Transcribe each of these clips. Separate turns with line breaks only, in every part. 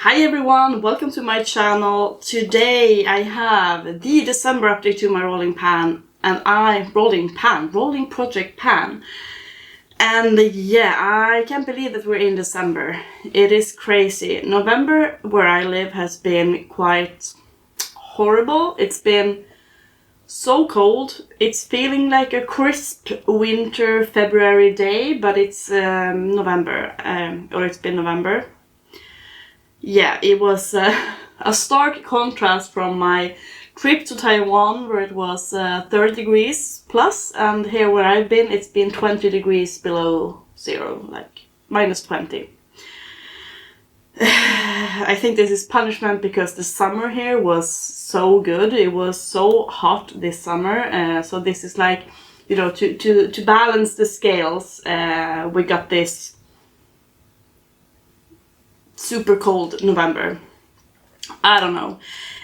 Hi everyone, welcome to my channel. Today I have the December update to my rolling project pan. And yeah, I can't believe that we're in December. It is crazy. November where I live has been quite horrible. It's been so cold. It's feeling like a crisp winter February day, but it's November, or it's been November. Yeah, it was a stark contrast from my trip to Taiwan where it was 30 degrees plus, and here where I've been it's been 20 degrees below zero, like minus 20. I think this is punishment because the summer here was so good. It was so hot this summer, so this is like, you know, to balance the scales, we got this super cold November. I don't know.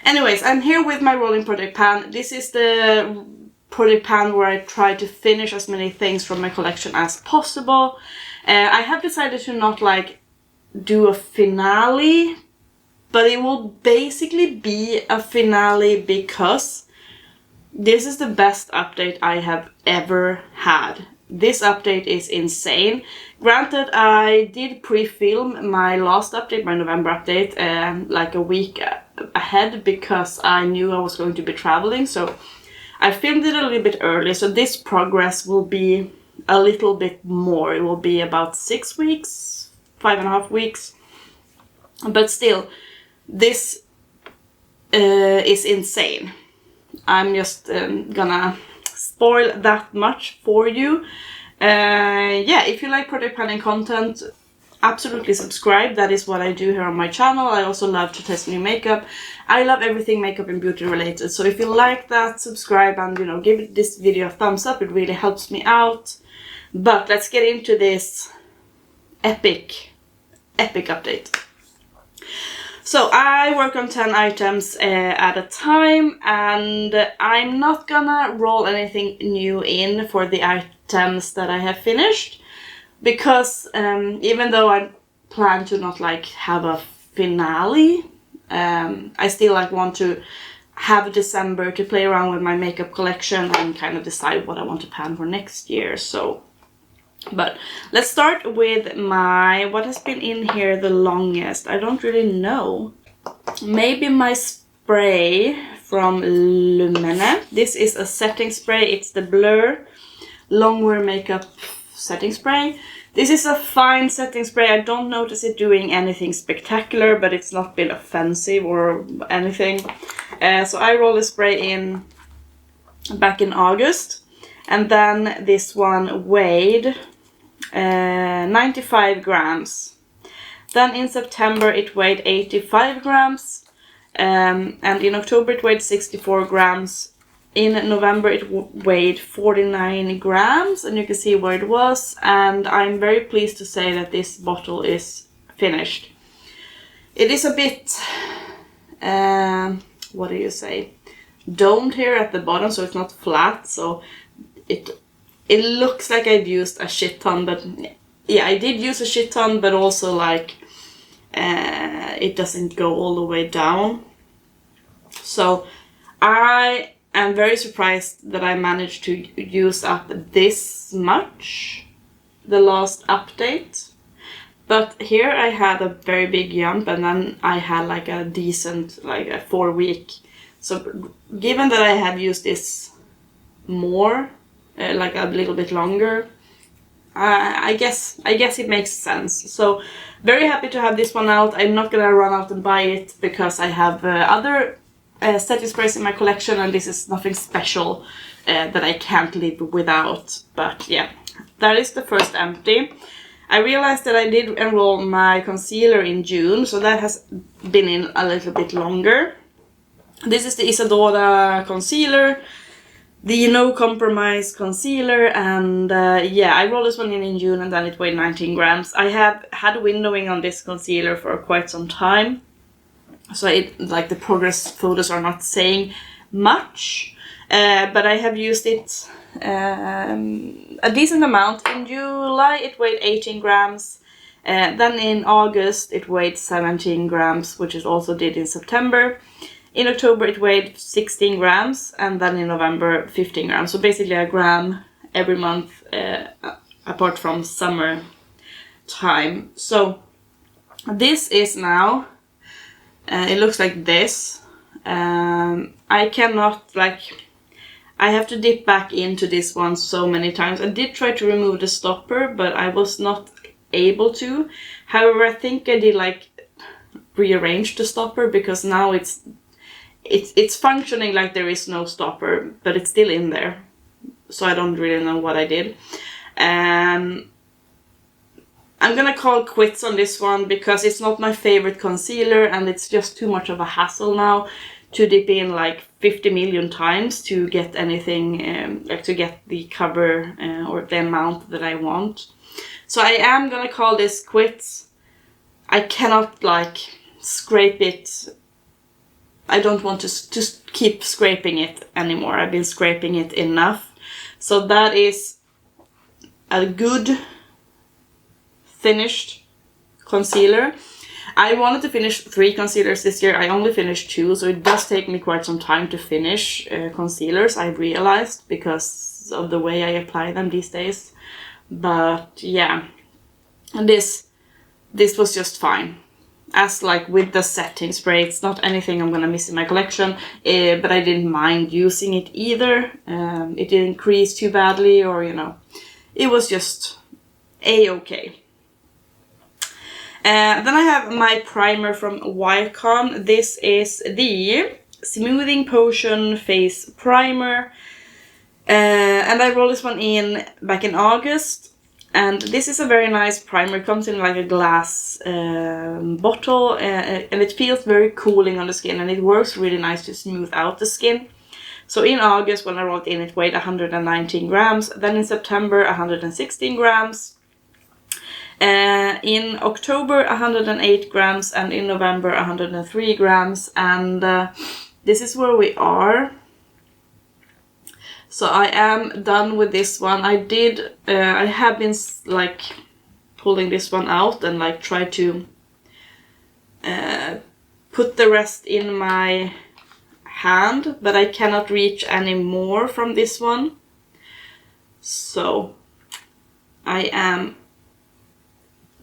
Anyways, I'm here with my rolling project pan. This is the project pan where I try to finish as many things from my collection as possible. I have decided to not like do a finale, but it will basically be a finale because this is the best update I have ever had. This update is insane. Granted, I did pre-film my last update, my November update, like a week ahead because I knew I was going to be traveling. So I filmed it a little bit early. So this progress will be a little bit more. It will be about 6 weeks, 5.5 weeks. But still, this is insane. I'm just gonna spoil that much for you. Yeah, if you like project panning content, absolutely subscribe. That is what I do here on my channel. I also love to test new makeup. I love everything makeup and beauty related. So if you like that, subscribe and, you know, give this video a thumbs up. It really helps me out. But let's get into this epic update. So I work on 10 items at a time, and I'm not gonna roll anything new in for the items that I have finished because even though I plan to not like have a finale, I still like want to have December to play around with my makeup collection and kind of decide what I want to pan for next year. So, but let's start with what has been in here the longest. I don't really know. Maybe my spray from Lumene. This is a setting spray. It's the Blur Longwear Makeup Setting Spray. This is a fine setting spray. I don't notice it doing anything spectacular, but it's not been offensive or anything. So I rolled the spray in back in August. And then this one weighed 95 grams. Then in September it weighed 85 grams. And in October it weighed 64 grams. In November it weighed 49 grams, and you can see where it was. And I'm very pleased to say that this bottle is finished. It is a bit, what do you say, domed here at the bottom, so it's not flat. So it looks like I've used a shit ton, but yeah, I did use a shit ton, but also like it doesn't go all the way down. So I'm very surprised that I managed to use up this much the last update. But here I had a very big jump, and then I had like a decent, like a 4 week. So given that I have used this more, like a little bit longer, I guess it makes sense. So very happy to have this one out. I'm not gonna run out and buy it because I have other setting sprays in my collection, and this is nothing special that I can't live without. But yeah, that is the first empty. I realized that I did enroll my concealer in June, so that has been in a little bit longer. This is the Isadora concealer, the No Compromise concealer, and yeah, I rolled this one in June, and then it weighed 19 grams. I have had windowing on this concealer for quite some time. So like the progress photos are not saying much, but I have used it a decent amount. In July it weighed 18 grams, Then in August it weighed 17 grams, which it also did in September. In October it weighed 16 grams, and then in November 15 grams. So basically a gram every month apart from summer time. So this is now, it looks like this. I cannot, like, I have to dip back into this one so many times. I did try to remove the stopper, but I was not able to. However, I think I did like rearrange the stopper, because now it's functioning like there is no stopper, but it's still in there. So I don't really know what I did. I'm gonna call quits on this one because it's not my favorite concealer, and it's just too much of a hassle now to dip in like 50 million times to get anything, like to get the cover or the amount that I want. So I am gonna call this quits. I cannot like scrape it. I don't want to just keep scraping it anymore. I've been scraping it enough. So that is a good finished concealer. I wanted to finish 3 concealers this year. I only finished 2, so it does take me quite some time to finish concealers, I realized, because of the way I apply them these days. But yeah, and this was just fine. As like with the setting spray, it's not anything I'm gonna miss in my collection, but I didn't mind using it either. It didn't crease too badly, or you know, it was just a-okay. Then I have my primer from Wycon. This is the Smoothing Potion Face Primer. And I rolled this one in back in August. And this is a very nice primer. It comes in like a glass bottle. And it feels very cooling on the skin. And it works really nice to smooth out the skin. So in August, when I rolled it in, it weighed 119 grams. Then in September, 116 grams. In October 108 grams, and in November 103 grams, and this is where we are. So I am done with this one. I have been like pulling this one out and like try to put the rest in my hand, but I cannot reach any more from this one. So I am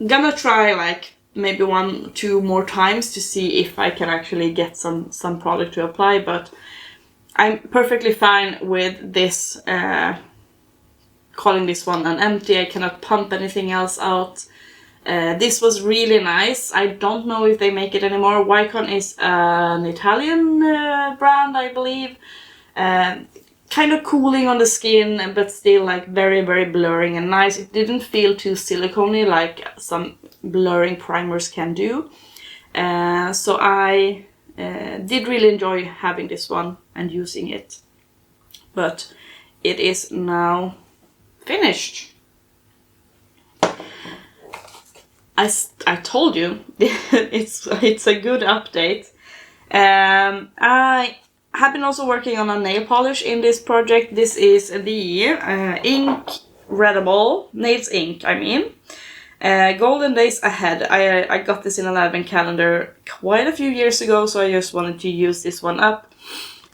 gonna try like maybe 1-2 more times to see if I can actually get some product to apply, but I'm perfectly fine with this, calling this one an empty. I cannot pump anything else out. This was really nice. I don't know if they make it anymore. Wycon is an Italian brand, I believe. Kind of cooling on the skin, but still like very, very blurring and nice. It didn't feel too silicone-y like some blurring primers can do. So I did really enjoy having this one and using it. But it is now finished. I told you it's a good update. I have been also working on a nail polish in this project. This is the Incredible Nails Ink, I mean. Golden Days Ahead. I got this in an advent calendar quite a few years ago, so I just wanted to use this one up.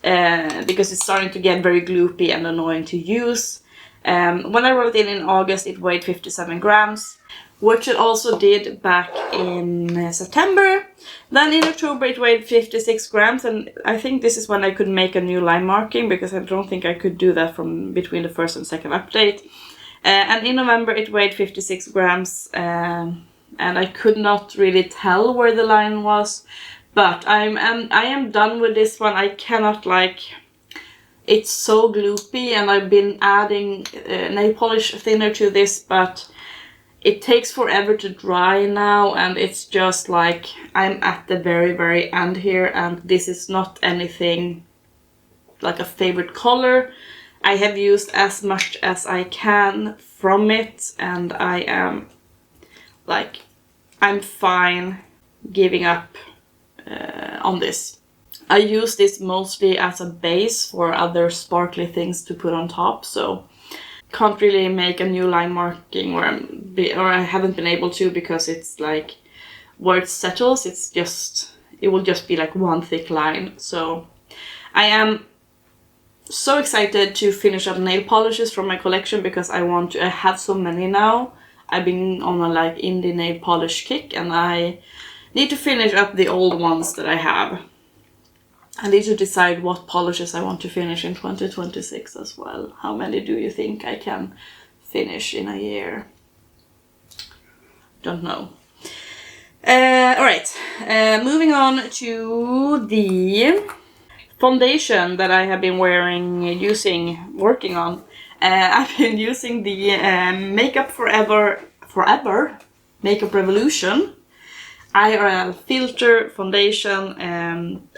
Because it's starting to get very gloopy and annoying to use. When I rolled it in August, it weighed 57 grams. Which it also did back in September. Then in October it weighed 56 grams, and I think this is when I could make a new line marking, because I don't think I could do that from between the first and second update. And in November it weighed 56 grams, and I could not really tell where the line was. But I am done with this one. I cannot like... It's so gloopy, and I've been adding nail polish thinner to this, but... It takes forever to dry now, and it's just like I'm at the very, very end here, and this is not anything like a favorite color. I have used as much as I can from it, and I am like, I'm fine giving up on this. I use this mostly as a base for other sparkly things to put on top, so can't really make a new line marking or I haven't been able to, because it's like where it settles, it will just be like one thick line. So I am so excited to finish up nail polishes from my collection, because I have so many now. I've been on a like indie nail polish kick, and I need to finish up the old ones that I have. I need to decide what polishes I want to finish in 2026 as well. How many do you think I can finish in a year? Don't know. Alright, moving on to the foundation that I have been working on. I've been using the Makeup Forever Makeup Revolution IRL Filter foundation.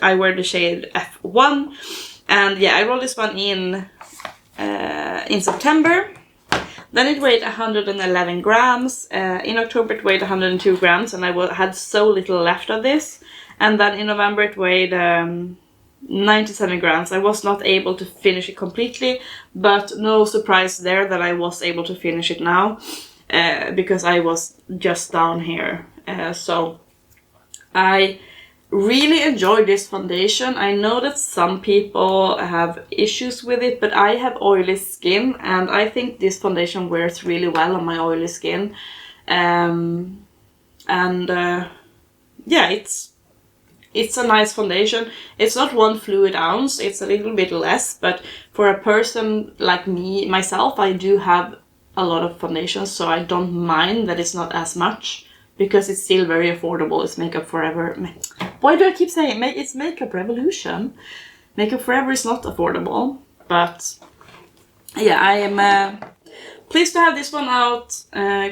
I wear the shade F1, and yeah, I rolled this one in September. Then it weighed 111 grams. In October it weighed 102 grams, and I had so little left of this. And then in November it weighed 97 grams. I was not able to finish it completely, but no surprise there that I was able to finish it now, because I was just down here. So I really enjoy this foundation. I know that some people have issues with it, but I have oily skin, and I think this foundation wears really well on my oily skin. Yeah, it's a nice foundation. It's not 1 fluid ounce, it's a little bit less, but for a person like myself, I do have a lot of foundations, so I don't mind that it's not as much, because it's still very affordable. It's Makeup Forever. Why do I keep saying it's Makeup Revolution? Makeup Forever is not affordable, but yeah, I am pleased to have this one out.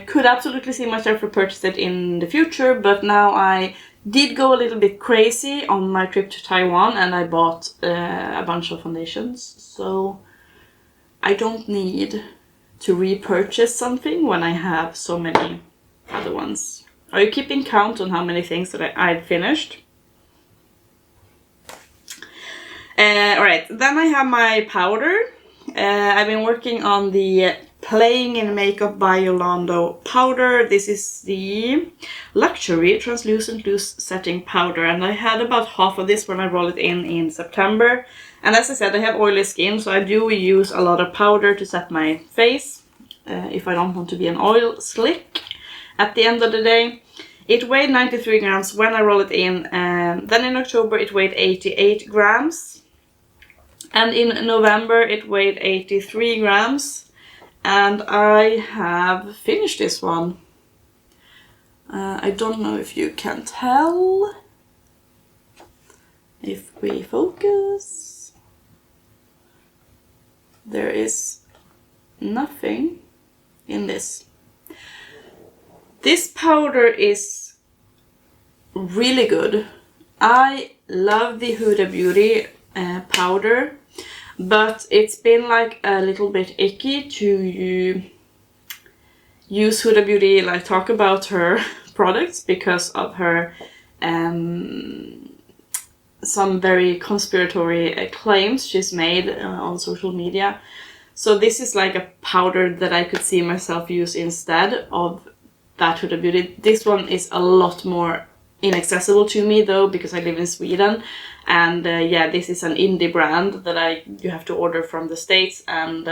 Could absolutely see myself repurchase it in the future, but now I did go a little bit crazy on my trip to Taiwan, and I bought a bunch of foundations, so I don't need to repurchase something when I have so many other ones. Are you keeping count on how many things that I've finished? Alright, then I have my powder. I've been working on the Playing in Makeup by Yolondo powder. This is the Luxury Translucent Loose Setting Powder, and I had about half of this when I rolled it in September. And as I said, I have oily skin, so I do use a lot of powder to set my face, if I don't want to be an oil slick at the end of the day. It weighed 93 grams when I rolled it in, and then in October it weighed 88 grams. And in November it weighed 83 grams. And I have finished this one. I don't know if you can tell. If we focus, there is nothing in this. This powder is really good. I love the Huda Beauty powder, but it's been like a little bit icky to use Huda Beauty, like talk about her products, because of her some very conspiratory claims she's made on social media. So this is like a powder that I could see myself use instead of that Huda Beauty. This one is a lot more inaccessible to me though, because I live in Sweden, and yeah, this is an indie brand that you have to order from the States, and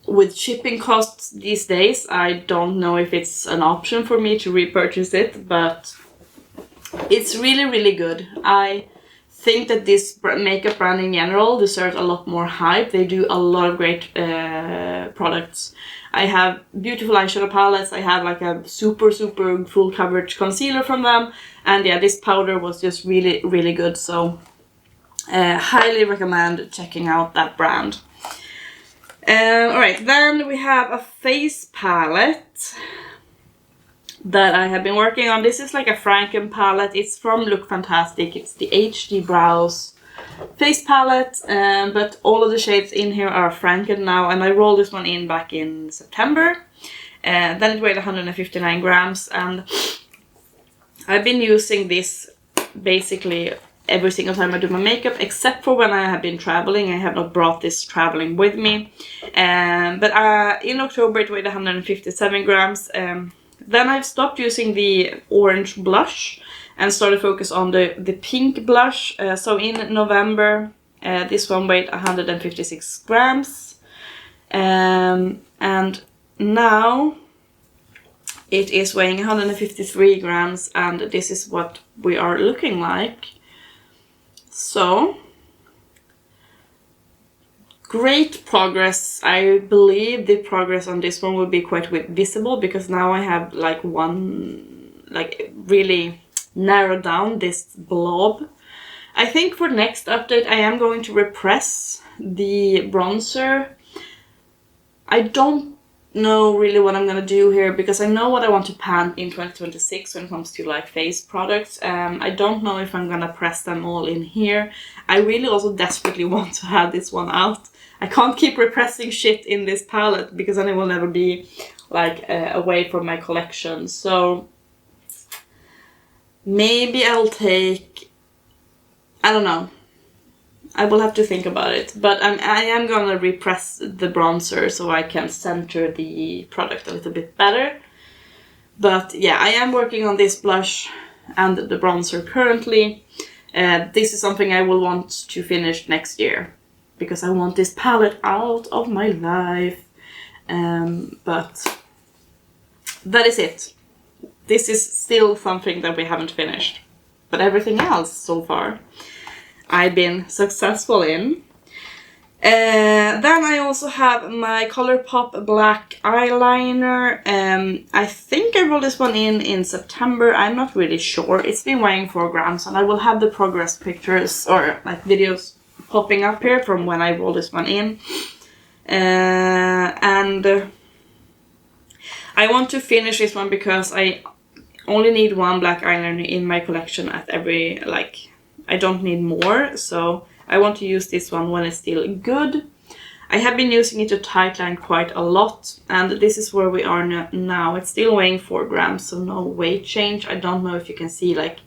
with shipping costs these days, I don't know if it's an option for me to repurchase it, but it's really, really good. I think that this makeup brand in general deserves a lot more hype. They do a lot of great products. I have beautiful eyeshadow palettes. I have like a super full coverage concealer from them, and yeah, this powder was just really, really good. So highly recommend checking out that brand. Alright, then we have a face palette that I have been working on. This is like a franken palette. It's from LookFantastic. It's the HD Brows Face palette, but all of the shades in here are franken now, and I rolled this one in back in September. Then it weighed 159 grams, and I've been using this basically every single time I do my makeup, except for when I have been traveling. I have not brought this traveling with me. But in October it weighed 157 grams. Then I've stopped using the orange blush and started focus on the pink blush. So in November, this one weighed 156 grams. And now it is weighing 153 grams, and this is what we are looking like. So, great progress. I believe the progress on this one will be quite visible, because now I have like really narrowed down this blob. I think for next update I am going to repress the bronzer. I don't know really what I'm gonna do here, because I know what I want to pan in 2026 when it comes to like face products. I don't know if I'm gonna press them all in here. I really also desperately want to have this one out. I can't keep repressing shit in this palette, because then it will never be like away from my collection. So maybe I'll take, I don't know, I will have to think about it, but I am gonna repress the bronzer so I can center the product a little bit better. But yeah, I am working on this blush and the bronzer currently. This is something I will want to finish next year, because I want this palette out of my life. But that is it. This is still something that we haven't finished, but everything else so far I've been successful in. Then I also have my Colorpop black eyeliner. I think I rolled this one in September. I'm not really sure. It's been weighing 4 grams, and I will have the progress pictures or like videos popping up here from when I rolled this one in. And I want to finish this one because I only need one black eyeliner in my collection at every, like, I don't need more, so I want to use this one when it's still good. I have been using it to tightline quite a lot, and this is where we are now. It's still weighing 4 grams, so no weight change. I don't know if you can see like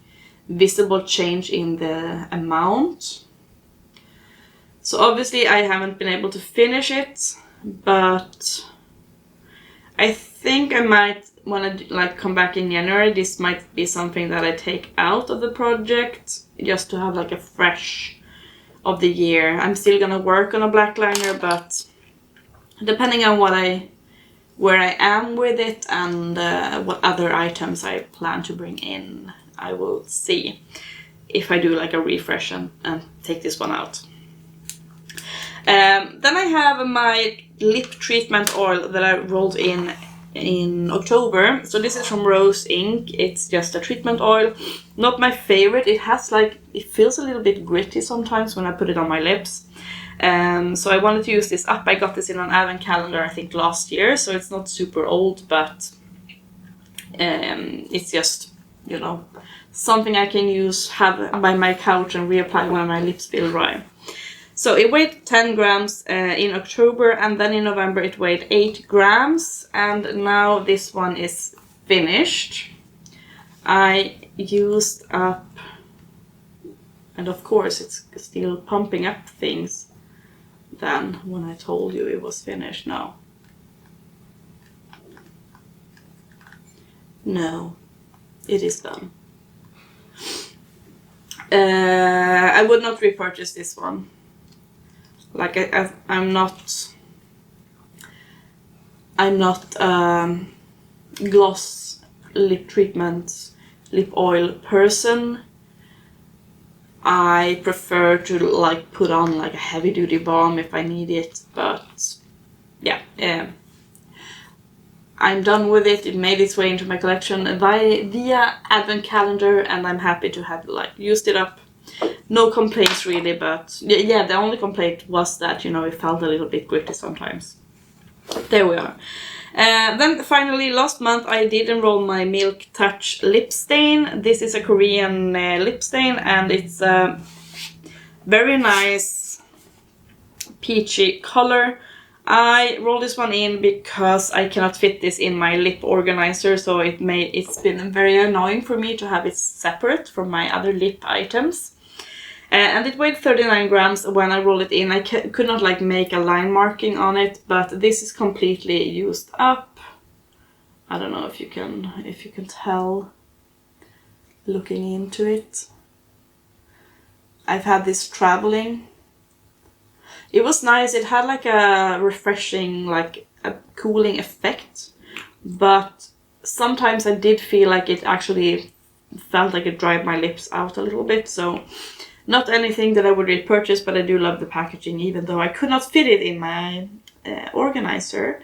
visible change in the amount. So obviously I haven't been able to finish it, but I think I might, when I like come back in January, this might be something that I take out of the project just to have like a fresh of the year. I'm still gonna work on a black liner, but depending on where I am with it and what other items I plan to bring in, I will see if I do like a refresh and take this one out. Then I have my lip treatment oil that I rolled in October. So this is from Rose Inc. It's just a treatment oil. Not my favorite. It has like, it feels a little bit gritty sometimes when I put it on my lips. So I wanted to use this up. I got this in an advent calendar I think last year, so it's not super old, but it's just, you know, something I can use, have by my couch and reapply when my lips feel dry. So it weighed 10 grams in October, and then in November it weighed 8 grams, and now this one is finished. I used up, and of course it's still pumping up things than when I told you it was finished. No, it is done. I would not repurchase this one. Like I'm not gloss lip treatment, lip oil person. I prefer to like put on like a heavy duty balm if I need it, but yeah, I'm done with it. It made its way into my collection via advent calendar, and I'm happy to have like used it up. No complaints really, but yeah, the only complaint was that, you know, it felt a little bit gritty sometimes. There we are. Then finally, last month I did enroll my Milktouch lip stain. This is a Korean lip stain, and it's a very nice peachy color. I rolled this one in because I cannot fit this in my lip organizer, so it's been very annoying for me to have it separate from my other lip items. And it weighed 39 grams when I rolled it in. I could not like make a line marking on it, but this is completely used up. I don't know if you can tell looking into it. I've had this traveling. It was nice. It had like a refreshing, like a cooling effect, but sometimes I did feel like it actually felt like it dried my lips out a little bit. So not anything that I would repurchase, but I do love the packaging, even though I could not fit it in my organizer.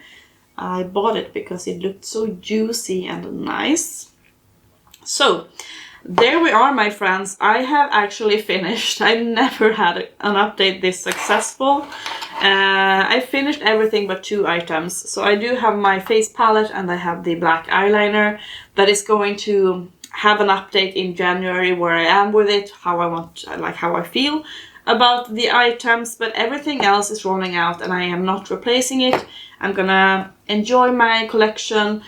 I bought it because it looked so juicy and nice. So there we are, my friends. I have actually finished. I never had an update this successful. I finished everything but 2 items. So I do have my face palette and I have the black eyeliner that is going to have an update in January where I am with it, how I want, like how I feel about the items, but everything else is rolling out and I am not replacing it. I'm gonna enjoy my collection.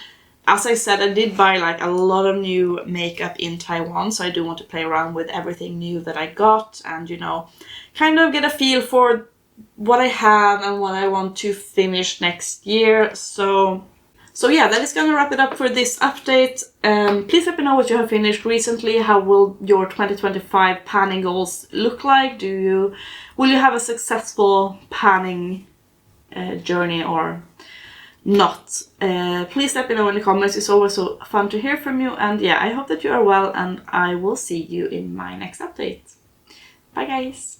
As I said, I did buy like a lot of new makeup in Taiwan, so I do want to play around with everything new that I got and, you know, kind of get a feel for what I have and what I want to finish next year. So yeah, that is gonna wrap it up for this update. Please let me know what you have finished recently. How will your 2025 panning goals look like? Will you have a successful panning journey or not? Please let me know in the comments. It's always so fun to hear from you, and yeah, I hope that you are well, and I will see you in my next update. Bye guys!